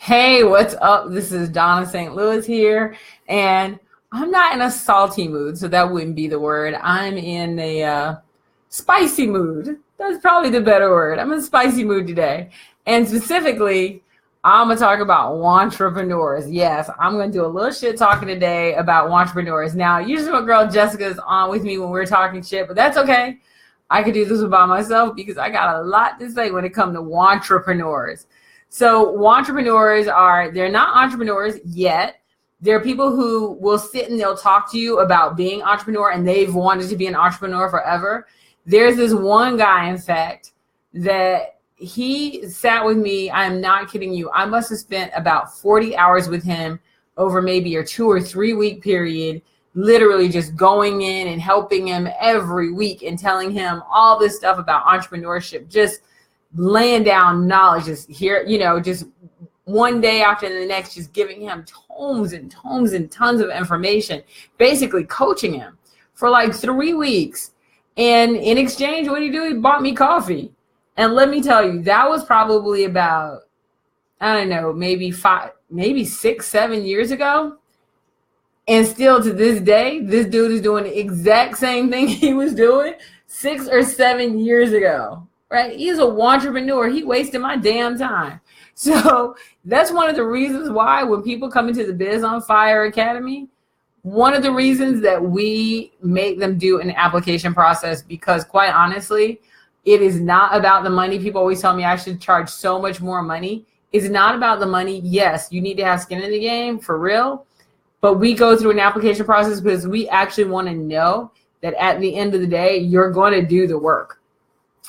Hey, what's up? This is Dawnna St. Louis here, and I'm not in a salty mood, so that wouldn't be the word. I'm in a spicy mood. That's probably the better word. I'm in a spicy mood today, and specifically, I'm gonna talk about wantrepreneurs. Yes, I'm gonna do a little shit talking today about wantrepreneurs. Now, usually my girl Jessica's on with me when we're talking shit, but that's okay. I could do this by myself because I got a lot to say when it comes to wantrepreneurs. So wantrepreneurs they're not entrepreneurs yet. They're people who will sit and they'll talk to you about being an entrepreneur, and they've wanted to be an entrepreneur forever. There's this one guy, in fact, that he sat with me. I'm not kidding you. I must have spent about 40 hours with him over maybe a 2 or 3 week period, literally just going in and helping him every week and telling him all this stuff about entrepreneurship, just laying down knowledge, just here, just one day after the next, just giving him tomes and tomes and tons of information, basically coaching him for like 3 weeks. And in exchange, what did he do? He bought me coffee. And let me tell you, that was probably about, I don't know, maybe 6, 7 years ago. And still to this day, this dude is doing the exact same thing he was doing 6 or 7 years ago. Right? He's a wantrepreneur. He wasted my damn time. So that's one of the reasons why when people come into the Biz on Fire Academy, one of the reasons that we make them do an application process, because quite honestly, it is not about the money. People always tell me I should charge so much more money. It's not about the money. Yes, you need to have skin in the game for real. But we go through an application process because we actually want to know that at the end of the day, you're going to do the work.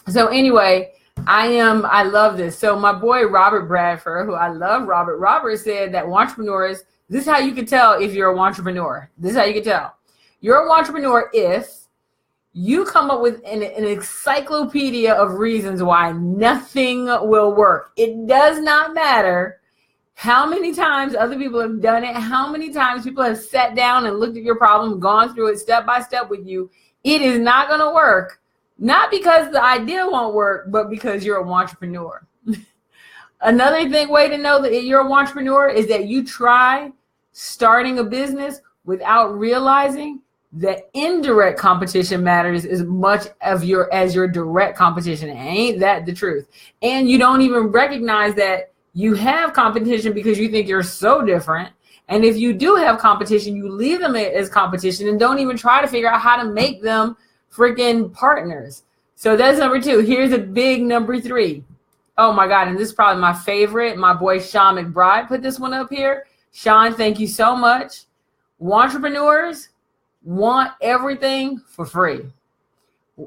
So anyway, I love this. So my boy, Robert Bradford, who I love, Robert said that wantrepreneurs, this is how you can tell if you're a wantrepreneur. This is how you can tell. You're a wantrepreneur if you come up with an encyclopedia of reasons why nothing will work. It does not matter how many times other people have done it, how many times people have sat down and looked at your problem, gone through it step by step with you. It is not going to work. Not because the idea won't work, but because you're a wantrepreneur. Another way to know that you're a wantrepreneur is that you try starting a business without realizing that indirect competition matters as much as your direct competition. Ain't that the truth? And you don't even recognize that you have competition because you think you're so different. And if you do have competition, you leave them as competition and don't even try to figure out how to make them freaking partners. So that's number 2. Here's a big number 3. Oh my God. And this is probably my favorite. My boy, Sean McBride, put this one up here. Sean, thank you so much. Wantrepreneurs want everything for free.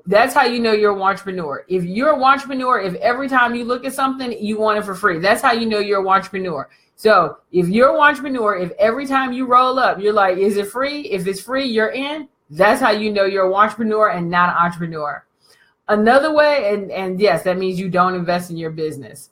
That's how you know you're a wantrepreneur. If you're a wantrepreneur, if every time you look at something, you want it for free, that's how you know you're a wantrepreneur. So if you're a wantrepreneur, if every time you roll up, you're like, is it free? If it's free, you're in. That's how you know you're a wantrepreneur and not an entrepreneur. Another way, and yes, that means you don't invest in your business.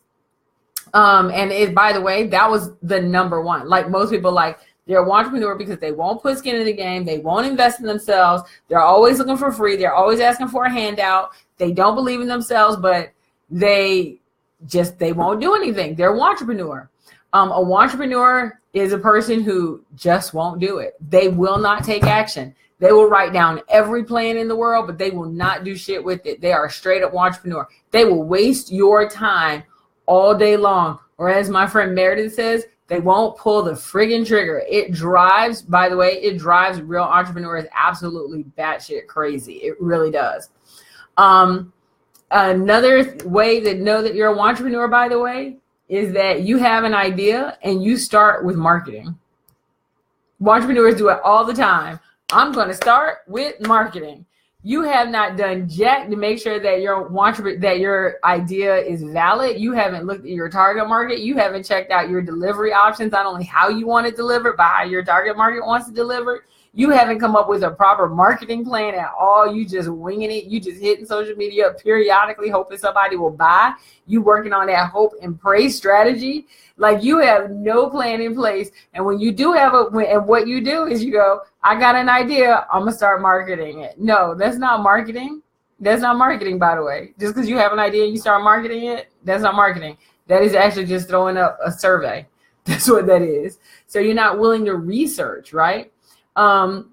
By the way, that was the number 1. Like most people, like they're a wantrepreneur because they won't put skin in the game. They won't invest in themselves. They're always looking for free. They're always asking for a handout. They don't believe in themselves, but they won't do anything. They're a wantrepreneur. A wantrepreneur is a person who just won't do it. They will not take action. They will write down every plan in the world, but they will not do shit with it. They are a straight up wantrepreneur. They will waste your time all day long. Or as my friend Meredith says, they won't pull the friggin' trigger. It drives real entrepreneurs absolutely batshit crazy. It really does. Another way to know that you're a wantrepreneur, by the way, is that you have an idea and you start with marketing. Wantrepreneurs do it all the time. I'm going to start with marketing. You have not done jack to make sure that your idea is valid. You haven't looked at your target market. You haven't checked out your delivery options, not only how you want it delivered, but how your target market wants it delivered. You haven't come up with a proper marketing plan at all. You just winging it. You just hitting social media periodically, hoping somebody will buy. You working on that hope and pray strategy. Like you have no plan in place. And when you do have and what you do is you go, I got an idea. I'm going to start marketing it. No, that's not marketing. That's not marketing, by the way. Just because you have an idea and you start marketing it, that's not marketing. That is actually just throwing up a survey. That's what that is. So you're not willing to research, right? The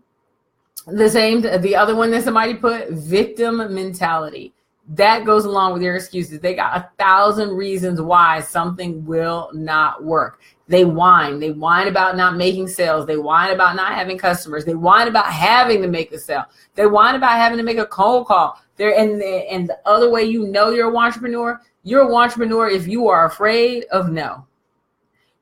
other one that somebody put, victim mentality. That goes along with their excuses. They got 1,000 reasons why something will not work. They whine. They whine about not making sales. They whine about not having customers. They whine about having to make a sale. They whine about having to make a cold call. And the other way you know you're an entrepreneur if you are afraid of no.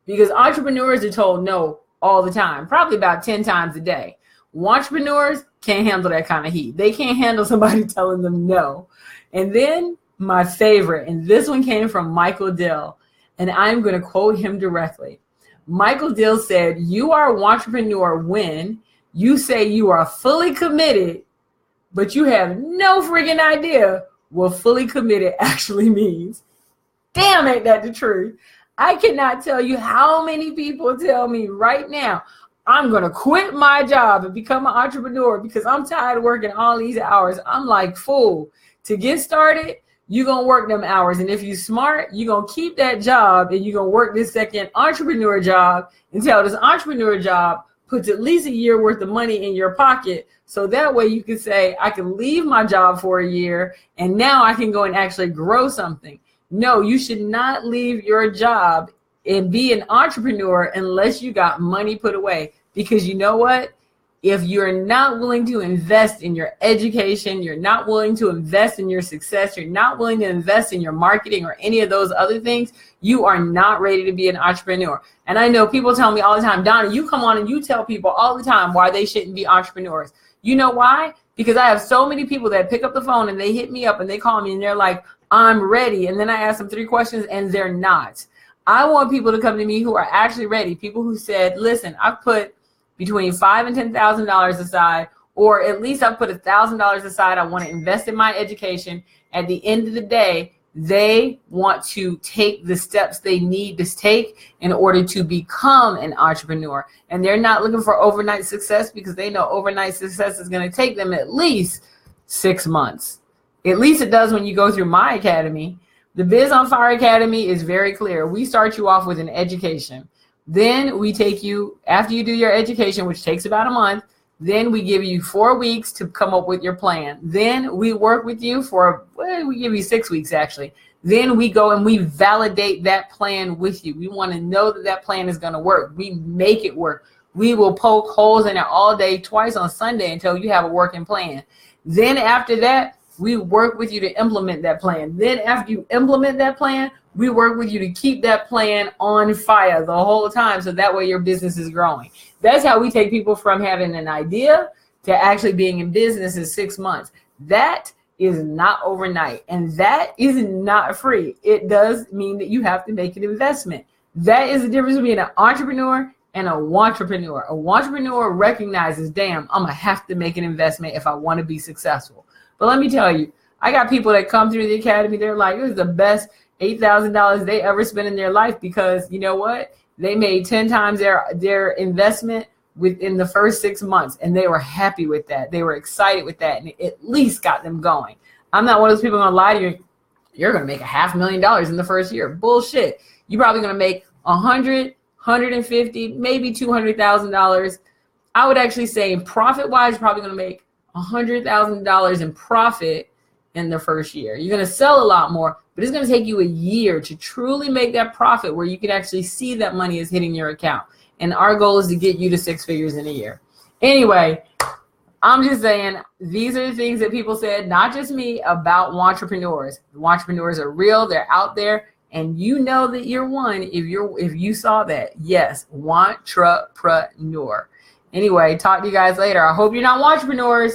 Because entrepreneurs are told no all the time, probably about 10 times a day. Entrepreneurs can't handle that kind of heat. They can't handle somebody telling them no. And then my favorite, and this one came from Michael Dill, and I'm going to quote him directly. Michael Dill said, "You are an entrepreneur when you say you are fully committed, but you have no freaking idea what fully committed actually means." Damn, ain't that the truth? I cannot tell you how many people tell me right now, I'm going to quit my job and become an entrepreneur because I'm tired of working all these hours. I'm like, fool, to get started, you're going to work them hours. And if you're smart, you're going to keep that job and you're going to work this second entrepreneur job until this entrepreneur job puts at least a year worth of money in your pocket. So that way you can say, I can leave my job for a year and now I can go and actually grow something. No, you should not leave your job and be an entrepreneur unless you got money put away. Because you know what? If you're not willing to invest in your education, you're not willing to invest in your success, you're not willing to invest in your marketing or any of those other things, you are not ready to be an entrepreneur. And I know people tell me all the time, Dawnna, you come on and you tell people all the time why they shouldn't be entrepreneurs. You know why? Because I have so many people that pick up the phone and they hit me up and they call me and they're like, I'm ready. And then I ask them 3 questions and they're not. I want people to come to me who are actually ready. People who said, listen, I've put between $5,000 and $10,000 aside, or at least I've put $1,000 aside. I want to invest in my education. At the end of the day, they want to take the steps they need to take in order to become an entrepreneur. And they're not looking for overnight success because they know overnight success is going to take them at least 6 months. At least it does when you go through my academy. The Biz on Fire Academy is very clear. We start you off with an education. Then we take you, after you do your education, which takes about a month, then we give you 4 weeks to come up with your plan. Then we work with you we give you 6 weeks actually. Then we go and we validate that plan with you. We want to know that that plan is going to work. We make it work. We will poke holes in it all day, twice on Sunday until you have a working plan. Then after that, we work with you to implement that plan. Then after you implement that plan, we work with you to keep that plan on fire the whole time so that way your business is growing. That's how we take people from having an idea to actually being in business in 6 months. That is not overnight, and that is not free. It does mean that you have to make an investment. That is the difference between an entrepreneur and a wantrepreneur. A wantrepreneur recognizes, damn, I'm going to have to make an investment if I want to be successful. But let me tell you, I got people that come through the academy. They're like, it was the best $8,000 they ever spent in their life because you know what? They made 10 times their investment within the first 6 months. And they were happy with that. They were excited with that. And it at least got them going. I'm not one of those people going to lie to you. You're going to make $500,000 in the first year. Bullshit. You're probably going to make $100, $150, maybe $200,000. I would actually say profit-wise, you're probably going to make $100,000 in profit in the first year. You're going to sell a lot more, but it's going to take you a year to truly make that profit where you can actually see that money is hitting your account. And our goal is to get you to 6 figures in a year. Anyway, I'm just saying these are the things that people said, not just me, about wantrepreneurs. Wantrepreneurs are real. They're out there. And you know that you're one if you saw that. Yes, wantrepreneur. Anyway, talk to you guys later. I hope you're not wantrepreneurs.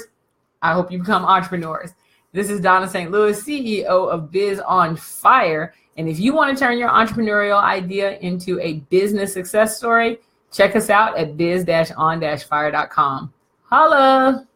I hope you become entrepreneurs. This is Dawnna St. Louis, CEO of Biz on Fire. And if you want to turn your entrepreneurial idea into a business success story, check us out at biz-on-fire.com. Holla!